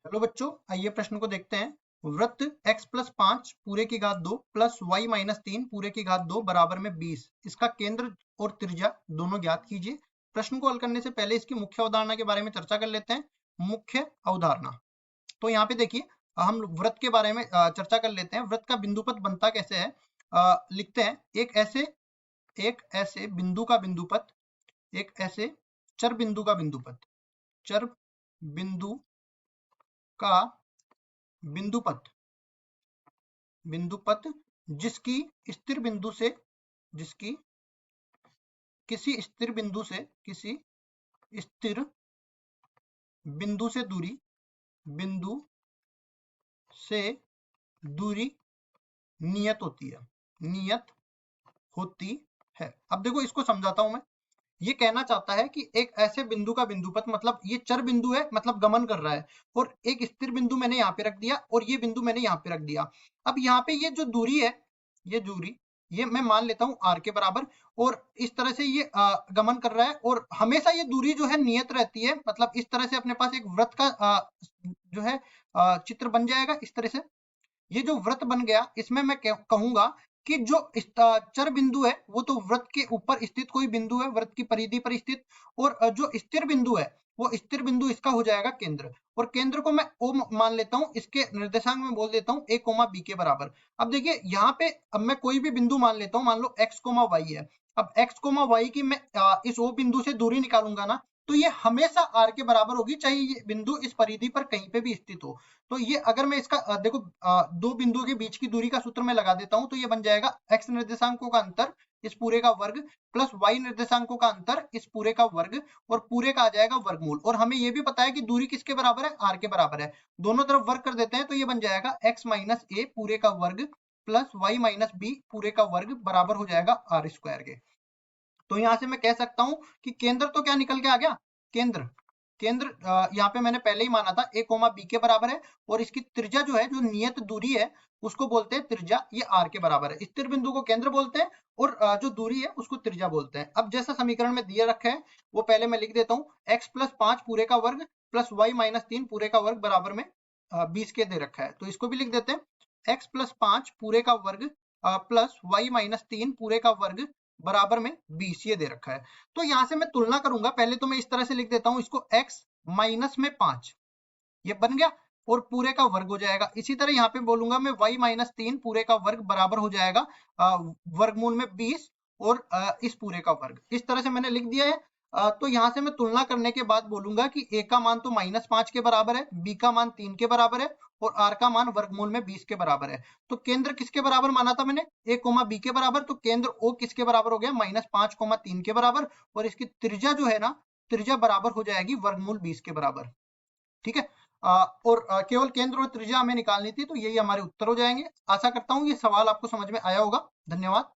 चलो बच्चों, आइए प्रश्न को देखते हैं। वृत्त x प्लस 5 पूरे की घात 2 प्लस वाई माइनस 3 पूरे की घात 2 बराबर में 20, इसका केंद्र और त्रिज्या दोनों ज्ञात कीजिए। प्रश्न को हल करने से पहले इसकी मुख्य अवधारणा के बारे में चर्चा कर लेते हैं। मुख्य अवधारणा, तो यहाँ पे देखिए, हम वृत्त के बारे में चर्चा कर लेते हैं। वृत्त का बिंदुपथ बनता कैसे है, लिखते हैं। एक ऐसे बिंदु का बिंदुपथ, एक ऐसे चर बिंदु का बिंदुपथ, चर बिंदु का बिंदुपथ, बिंदुपथ जिसकी स्थिर बिंदु से, जिसकी किसी स्थिर बिंदु से, किसी स्थिर बिंदु से दूरी, बिंदु से दूरी नियत होती है, नियत होती है। अब देखो, इसको समझाता हूं मैं। ये कहना चाहता है कि एक ऐसे बिंदु का बिंदुपथ, मतलब ये चर बिंदु है, मतलब गमन कर रहा है, और एक स्थिर बिंदु मैंने यहाँ पे रख दिया और ये बिंदु मैंने यहाँ पे रख दिया। अब यहाँ पे ये जो दूरी है, ये दूरी, ये मैं मान लेता हूँ r के बराबर, और इस तरह से ये गमन कर रहा है, और हमेशा ये दूरी जो है नियत रहती है। मतलब इस तरह से अपने पास एक वृत्त का जो है चित्र बन जाएगा। इस तरह से ये जो वृत्त बन गया, इसमें मैं कहूंगा कि जो चर बिंदु है वो तो वृत्त के ऊपर स्थित कोई बिंदु है, वृत्त की परिधि पर स्थित, और जो स्थिर बिंदु है वो स्थिर बिंदु इसका हो जाएगा केंद्र, और केंद्र को मैं ओ मान लेता हूं, इसके निर्देशांक में बोल देता हूं a, b के बराबर। अब देखिए यहाँ पे, अब मैं कोई भी बिंदु मान लेता हूं, मान लो x, y है। अब x, y की मैं इस o बिंदु से दूरी निकालूंगा ना, तो ये हमेशा r के बराबर होगी, चाहे ये बिंदु इस परिधि पर कहीं पे भी स्थित हो। तो ये अगर मैं इसका देखो, दो बिंदुओं के बीच की दूरी का सूत्र मैं लगा देता हूं, तो ये बन जाएगा x निर्देशांकों का अंतर इस पूरे का वर्ग प्लस y निर्देशांकों का अंतर इस पूरे का वर्ग, और पूरे का आ जाएगा वर्गमूल। और हमें ये भी पता है कि दूरी किसके बराबर है, r के बराबर है। दोनों तरफ वर्ग कर देते हैं, तो ये बन जाएगा x माइनस a पूरे का वर्ग प्लस y माइनस b पूरे का वर्ग बराबर हो जाएगा r स्क्वायर के। तो यहां से मैं कह सकता हूं कि केंद्र तो क्या निकल के आ गया, केंद्र, केंद्र यहाँ पे मैंने पहले ही माना था a, b के बराबर है, और इसकी त्रिज्या जो है, जो नियत दूरी है, उसको बोलते हैं त्रिज्या, ये r के बराबर है। स्थिर बिंदु को केंद्र बोलते हैं, और जो दूरी है उसको त्रिज्या बोलते हैं। अब जैसा समीकरण में दिए रखे हैं वो पहले मैं लिख देता हूँ, x प्लस 5 पूरे का वर्ग प्लस y माइनस 3 पूरे का वर्ग बराबर में 20 के दे रखा है, तो इसको भी लिख देते हैं। x प्लस 5 पूरे का वर्ग प्लस y माइनस 3 पूरे का वर्ग बराबर में 20 ये दे रखा है। तो यहां से मैं तुलना करूंगा, पहले तो मैं इस तरह से लिख देता हूं इसको, x माइनस में 5 ये बन गया, और पूरे का वर्ग हो जाएगा। इसी तरह यहाँ पे बोलूंगा मैं y माइनस 3 पूरे का वर्ग बराबर हो जाएगा वर्गमूल में 20 और इस पूरे का वर्ग। इस तरह से मैंने लिख दिया है। तो यहाँ से मैं तुलना करने के बाद बोलूंगा कि a का मान तो -5 के बराबर है, b का मान 3 के बराबर है, और r का मान वर्गमूल में 20 के बराबर है। तो केंद्र किसके बराबर माना था मैंने, a, b के बराबर, तो केंद्र o किसके बराबर हो गया, -5, 3 के बराबर, और इसकी त्रिज्या जो है ना, त्रिज्या बराबर हो जाएगी वर्गमूल 20 के बराबर। ठीक है, और केवल केंद्र और त्रिज्या हमें निकालनी थी, तो यही हमारे उत्तर हो जाएंगे। आशा करता हूँ ये सवाल आपको समझ में आया होगा। धन्यवाद।